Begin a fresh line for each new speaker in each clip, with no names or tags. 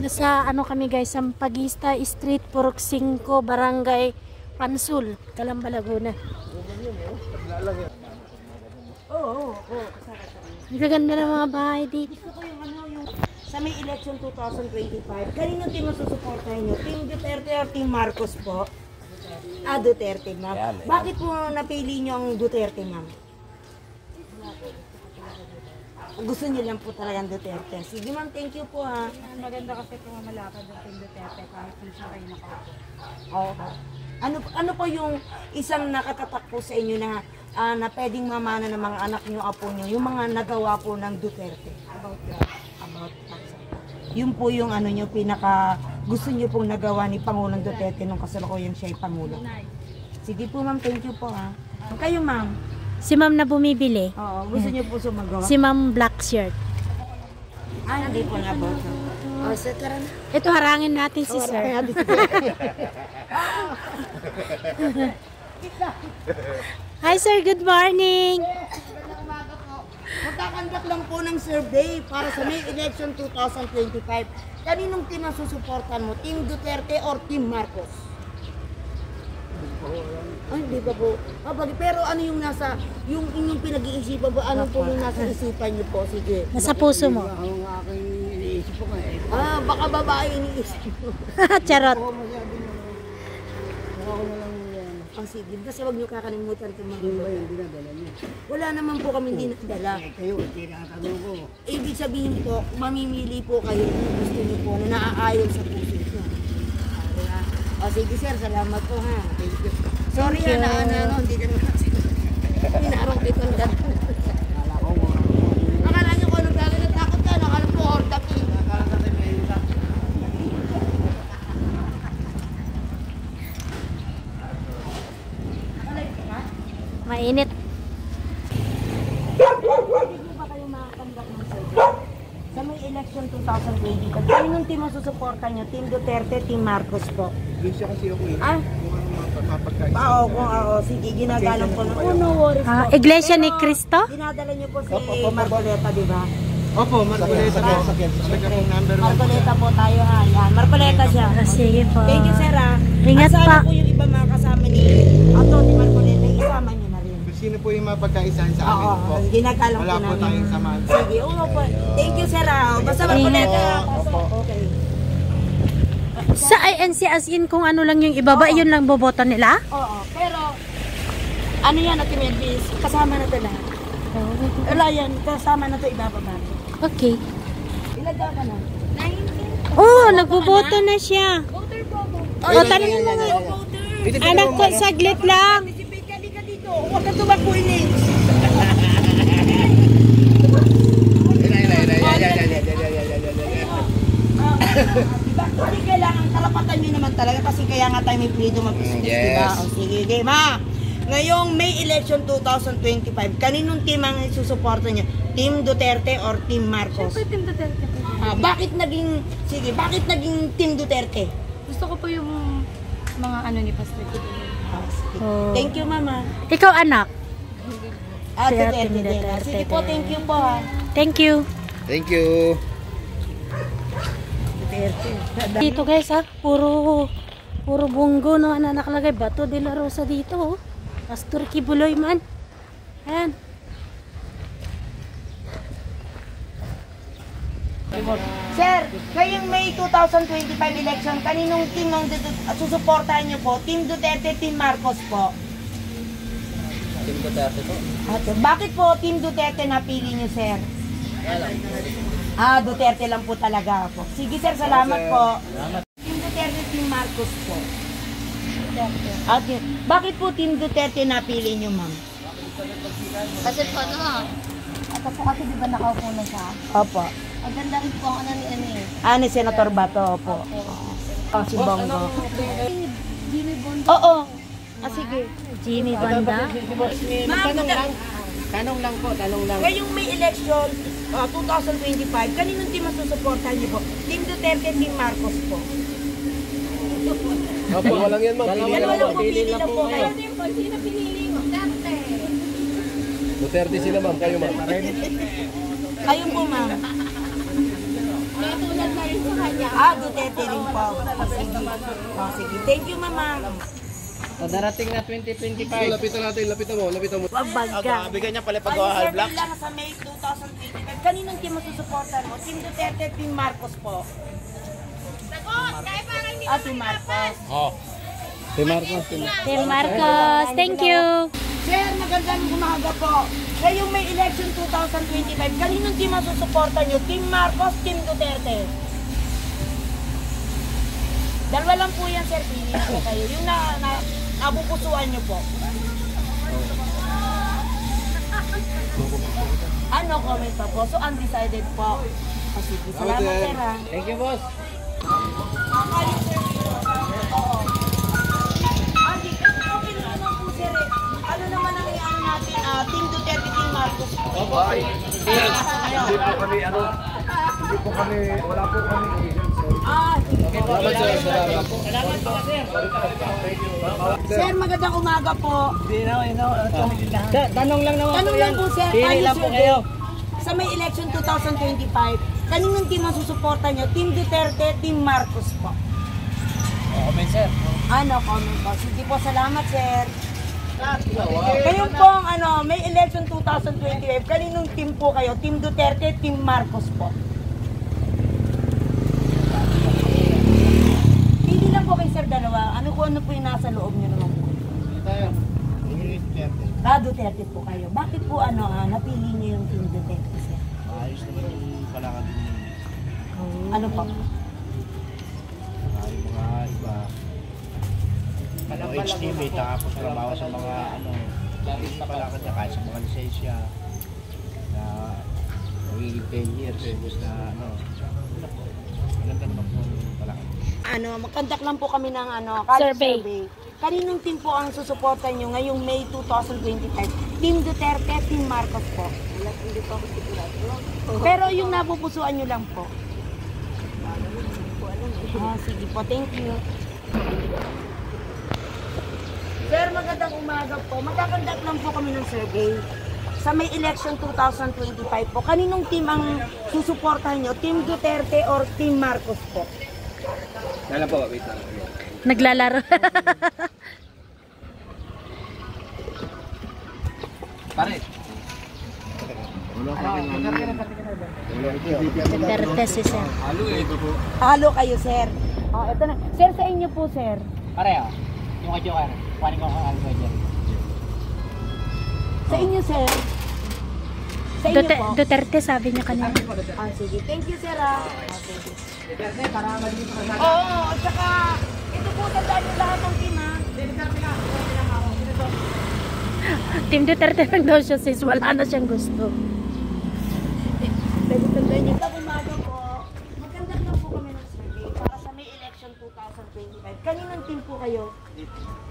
Nasa ano kami guys, Sampagista Street, Purok 5, Barangay Pansul, Calamba, Laguna.
Oo.
Ang gaganda ng mga bahay dito.
Gusto ko yung sa may election 2025, kanino team masusuportahan nyo? Team Duterte or Team Marcos po? Duterte, ma'am. Bakit po napili nyo ang Duterte, ma'am? Gusto niyo lang po talagang Duterte. Sige, ma'am, thank you po, ha.
Maganda kasi kung malakad ang Team Duterte kahit hindi siya kayo nakaupo.
Oo. Ano po yung isang nakatatak po sa inyo na pwedeng mamana ng mga anak nyo, apo nyo, yung mga nagawa po ng Duterte? About that. Yun po yung ano nyo, pinaka gusto nyo pong nagawa ni Pangulong Duterte nung kasalukuyan siya ay Pangulo. Sige po, ma'am, thank you po, ha. Kayo, ma'am?
Si ma'am na bumibili.
Oo, gusto nyo po sumagawa?
Si ma'am black shirt.
Hindi po na po. Sir, tara na.
Ito, harangin natin si sir. Hi sir, good morning.
Magkakandak lang po ng survey para sa May election 2025. Kaninong team ang susuportan mo? Team Duterte or Team Marcos? Ay, hindi ba po? Pero ano yung nasa, yung inyong pinag-iisipan ba? Ano po yung nasa isipan niyo po? Sige.
Nasa puso mo.
Ang aking iniisip ko eh.
Baka babae iniisip mo.
Charot.
Ako masyadong ako na lang yan.
Sige, kasi wag niyo kakalimutan itong mga
Yung ba yung dinadala niyo?
Wala naman po kami dinadala.
Kayo, tinatanong ko.
Ibig sabihin po, mamimili po kayo kung gusto niyo po na naaayon sa puso niyo. Sige sir, salamat po ha. Thank you. Sorry
Thank you.
Hindi ka naman kasi. Pinarong dito ang ganda.
Akala ko mo.
Akala niyo kung anong gagawin, natakot ka, nakala po or tapi.
Akala kasi may isa.
Mainit.
Hindi niyo ba kayo makakandak ng survey? Sa may election 2020, kaninong team ang susuportan niyo? Team Duterte, Team Marcos po?
Doon siya kasi ako eh.
Ah?
Kung mapagkaisa.
Oo, sige, ginagalang po na. No worries po.
Iglesia ni
Pero,
Cristo?
Dinadala niyo po si Marcoleta, di ba?
Opo, Marcoleta. Sakyan ng number 1.
Marcoleta po tayo ha. Yan, Marcoleta siya.
Sige po.
Thank you, sir, ha.
Ingat
At sana
pa.
po yung iba mga kasama ni Ato, ni Marcoleta, isama niyo na rin.
Sino po yung mapagkaisahan sa amin po?
Oo, ginagalang
Wala
po
po
namin.
tayong samahan.
Sige, po. Thank you, sir, ha. Basta Marcoleta. Okay.
Sa INC as in kung ano lang yung ibaba, yun lang boboto nila?
Oo, pero ano yan, Ate Melvis? Kasama na ito lahat. Wala yan, kasama na ito ibababa.
Okay.
Ilagay ka na.
Oh, nagboboto na siya.
Ay,
tanongin mo nga.
Voter.
Anak ko, saglit lang.
Participate ka dito. Huwag ka tumakuinin. Hindi kailangan karapatan nyo naman talaga kasi kaya nga tayo may freedom of speech, diba? O sige, game ha. Ngayong May election 2025, kaninong team ang isusuporta nyo? Team Duterte or Team Marcos?
Siyempre Team Duterte po.
Bakit naging Team Duterte?
Gusto ko po yung mga ano ni Pastor Kito.
Oh.
Thank you, Mama.
Ikaw anak. Si
Duterte
Ate
din.
Duterte
Sige po,
din.
thank you po ha.
Thank you.
Thank you.
Duterte.
Dito guys ha, puro bunggo no, nakalagay Bato de la Rosa dito oh. Pastor Kibuloy man. Ayan.
Sir, ngayong May 2025 election, kaninong team ang susuportahan niyo po? Team Duterte, Team Marcos po?
Team Duterte po.
Bakit po Team Duterte napili niyo, sir? Duterte lang po talaga po. Sige sir, salamat po. Team Duterte, Team Marcos po. Okay. Bakit po Team Duterte napili niyo, ma'am?
Kasi po ano, ako po kasi di ba nakaupo na siya?
Opo.
Ang ganda rin po ang ano ni
Ni Senator Bato, opo. Si Bongo.
Jimmy Bond.
Oo. Sige.
Jimmy Banda.
Tanong lang.
Ngayong may election 2025, kaninong team ang susuportahan niyo po? Team Duterte, Team Marcos po?
Dalawa lang yan, ma'am.
Dalawa lang po, pili lang po kayo.
Sino pinili mo? Duterte.
Duterte sila, ma'am. Kayo, ma'am.
Kayo po, ma'am.
Katulad na rin sa kanya.
Duterte rin po. Sige. Sige. Thank you, mama.
O, darating na 2025.
Lapitan natin, lapitan mo.
Wag baga.
Bigyan niya pala
Pag-survey lang sa May 2025. Kaninong team masusuportan mo? Team Duterte, Team Marcos po. Team Marcos.
Si Marcos,
Team Marcos, thank you.
Sir, magandang umaga po. Ngayong may election 2025, kaninong team masusuportan nyo? Team Marcos, Team Duterte? Dalawa lang po yan, sir. Pili na po kayo. Yung napupusuan nyo po. Ano comment pa po? So, undecided po. Sige, salamat, sir.
Thank you, boss.
Kayo, sir. Oo. Andi, kasi okay naman po, sir. Ano naman ang iyan natin? Team Duterte, Team Marcos po.
Hindi po kami, hindi po kami, wala po kami.
Sige.
Salamat, sir.
Sir, magandang umaga po.
Tanong lang naman
Tanong
po
lang
yan.
po, sir.
Pili lang po kayo.
Sa may election 2025, kaninong team ang susuporta nyo? Team Duterte, Team Marcos po.
Comment, sir.
Ano, comment po. Sige po, salamat, sir. Kayo pong may election 2025, kaninong team po kayo? Team Duterte, Team Marcos po. Pili lang po kay sir dalawa. Ano po yung nasa loob nyo naman po? Duterte po kayo. Bakit po napili niyo yung Team Duterte, sir?
Ayos naman yung palakad ng
Ano pa?
yung mga iba. HTV, tapos trabaho sa mga palakad niya kahit sa mga lisensya na magiging 10 years. Tapos na maganda naman po yung palakad.
Magkandak lang po kami ng
Survey.
Kaninong team po ang susuportan nyo ngayong May 2025? Team Duterte, Team Marcos po. Hindi po ako sigurado. Pero yung napupusuan nyo lang po. Sige po, thank you. Sir, magandang umaga po. Magkakandak lang po kami ng survey. Sa May election 2025 po, kaninong team ang susuportahan nyo? Team Duterte or Team Marcos po?
Kailan po, wait lang.
Naglalaro.
Pare.
Duterte si sir.
Halo ito po.
Halo kayo, sir. Ito na. Sir, sa inyo po, sir.
Pareho. Yung ka-joker. Kuhanin ko ang algo.
Sa inyo, sir. Sa inyo po.
Duterte sabi niya kanina.
Sige. Thank you, sir. Oo, at saka, ito po tandaan yung lahat ng team, ha?
Team Duterte lang daw siya sis. Wala na siyang gusto.
Pwede tandaan yung umaga po. Magkandak lang po kami ng survey para sa May election 2025. Kaninong team po kayo?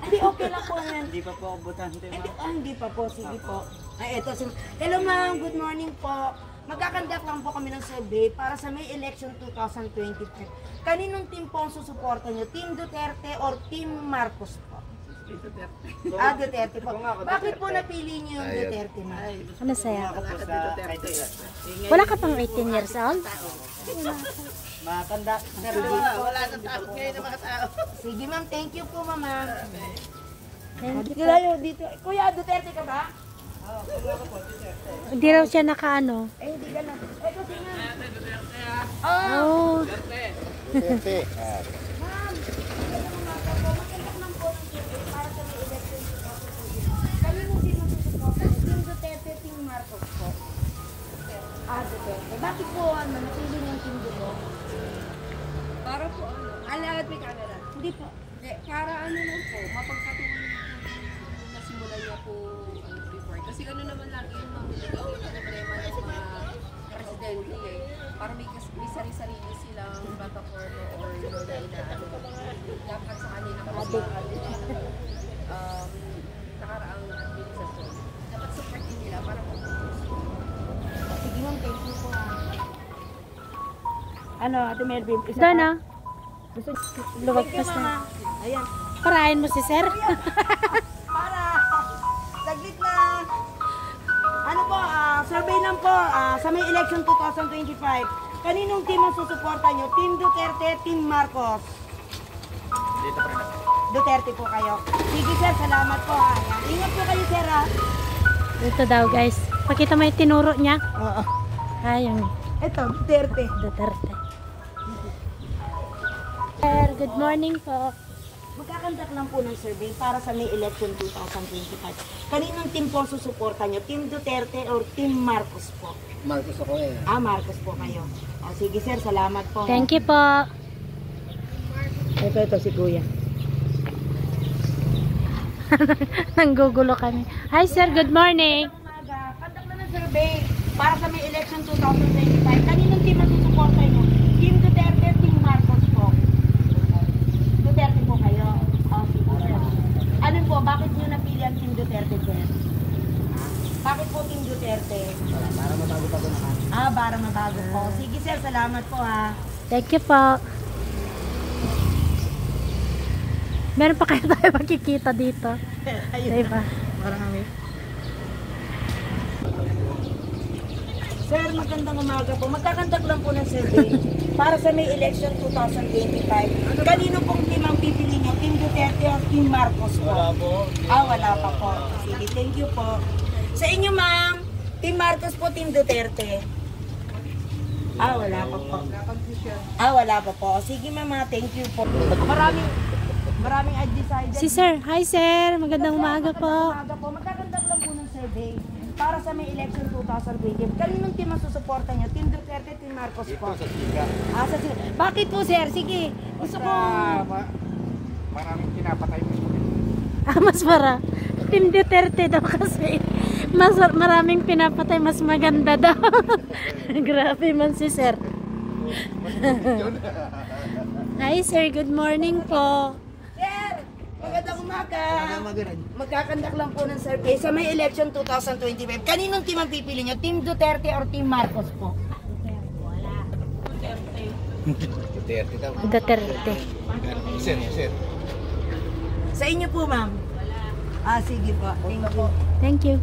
Hindi, okay lang po yan.
Hindi pa po ako butante, ma'am.
Hindi pa po. Sige po. Ito si... Hello, ma'am. Good morning po. Magkakandak lang po kami ng survey para sa May election 2025. Kaninong team po ang susuporta nyo? Team Duterte or Team Marcos po? Duterte po. Bakit po napili nyo yung Duterte, ma'am?
Ano saya?
Ako po sa kahit
Wala ka pang 18 years old?
makakanda. Sir, wala na tao. Ngayon na mga tao.
Sige, ma'am. Thank you po, ma'am.
Thank you.
Dito. Kuya, Duterte ka ba?
Hindi raw siya nakaano.
Hindi ka na. Ito, tingnan.
Oh.
Duterte.
Ma'am, magkandak lang po ng survey para sa May election 2025. Kaninong team ang susuporta? Team Duterte, Team Marcos po. Duterte. Bakit po napili niyo yung Team Duterte?
Para po alawad may camera.
Hindi po.
Para lang po, mapagpatuloy po nasimulan niya po before. Kasi naman lagi yung mga problema ng mga presidente para may sarili-sarili silang plataforma or na inaano. Dapat sa kanila kasi nakaraang administrasyon. Dapat supportin nila para po.
Sige ma'am, thank you po. Ate Melvin?
Doon na.
Thank you,
Lumagpas
mama.
na.
Ayan.
Parahin mo si sir.
Para. Saglit na. Ano po, survey lang po. Sa may election 2025, Kaninong team ang susuporta nyo? Team Duterte, Team Marcos? Duterte po kayo. Sige sir, salamat po ha. Ayan. Ingat po kayo sir ha.
Ito daw guys. Pakita mo yung tinuro niya.
Oo.
Ayun.
Ito, Duterte.
Duterte. Sir, good morning po.
Magkakandak lang po ng survey para sa May election 2025. Kaninong team po ang susuporta nyo? Team Duterte or Team Marcos po?
Marcos ako eh.
Ah, Marcos po kayo. O, sige sir, salamat po.
Thank you po.
Ito si Kuya.
Nanggugulo kami. Hi sir, good morning.
Umaga, kandak na ng survey para sa May election 2025. Kaninong team ang susuporta nyo? Team Duterte, Team Marcos po? Duterte po kayo. O, sige sir. Ano po, bakit nyo napili ang Team Duterte sir? Bakit po Team Duterte?
Para mabago-bago naman.
Ah, para mabago po. Sige sir, salamat po ha.
Thank you po. Meron pa kayo tayo makikita dito. Diba?
Marami. Sir, magandang umaga po. Magkakandak lang po ng survey para sa May election 2025. Kanino pong team ang pipili nyo? Team Duterte o Team Marcos po?
Wala po.
Ah, wala pa po. Sige, thank you po. Sa inyo ma'am, Team Marcos po, Team Duterte? Ah, wala pa po. Ah, wala pa po. Sige mama, thank you po. Maraming undecided.
Si sir. Hi sir. Magandang umaga po.
Magkakandak lang po ng survey para sa May election 2020. Kaninong team ang susuporta nyo? Team Duterte, Team Marcos po?
Sa Siga.
Ah, sa Siga. Bakit po sir? Sige. Gusto ko...
Maraming pinapatay mo.
Mas para. Team Duterte daw kasi. Maraming pinapatay. Mas maganda daw. Grabe man si sir. Hi sir. Good morning po.
Sir, magandang umaga. Magkakandak lang po ng survey sa May election 2025. Kaninong team ang pipili nyo? Team Duterte or Team Marcos po?
Duterte daw.
Duterte.
Sir.
Sa inyo po ma'am. Ah, sige po. Thank you.
Thank you.